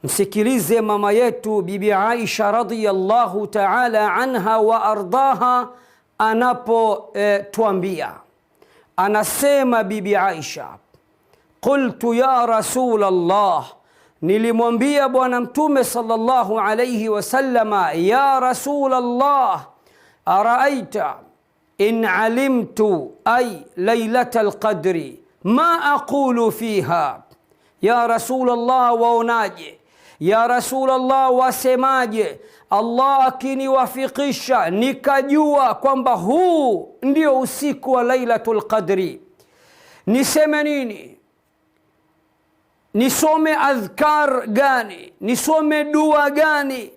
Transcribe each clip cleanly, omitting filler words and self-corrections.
Msikilize mama yetu Bibi Aisha radhiyallahu ta'ala anha wa ardaha anapotuambia. Anasema Bibi Aisha, qultu ya Rasul Allah, nilimwambia Bwana Mtume sallallahu alayhi wasallama, ya Rasul Allah, araaita in alimtu ay laylatal qadri ma aqulu fiha. Ya Rasul Allah, waonaje? Ya Rasul Allah, wasemaje? Allah akiniwafikisha nikajua kwamba huu ndio usiku wa Lailatul Qadri, niseme nini? Nisome adhkar gani? Nisome dua gani?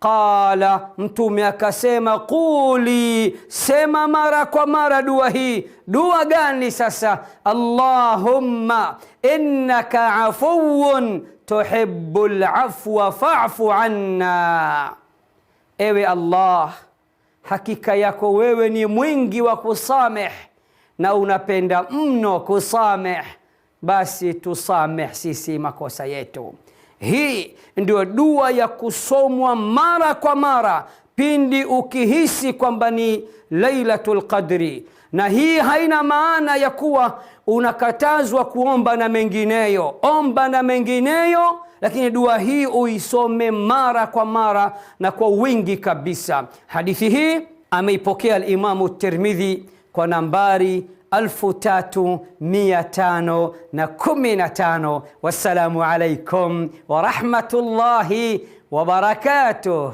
Qala, Mtume akasema, quli, sema mara kwa mara dua hii. Dua gani sasa? Allahumma innaka afuwun tuhibbul afwa fa'fu anna. Ewe Allah, hakika yako wewe ni mwingi wa kusameh na unapenda mno kusameh, basi tusameh sisi makosa yetu. Hii ndio dua ya kusomwa mara kwa mara pindi ukihisi kwamba ni Lailatul Qadri, na hii haina maana ya kuwa unakatazwa kuomba na mengineyo. Omba na mengineyo, lakini dua hii uisome mara kwa mara na kwa wingi kabisa. Hadithi hii ameipokea al-Imamu Tirmidhi kwa nambari 3515. Wassalamu alaikum wa rahmatullahi wa barakatuh.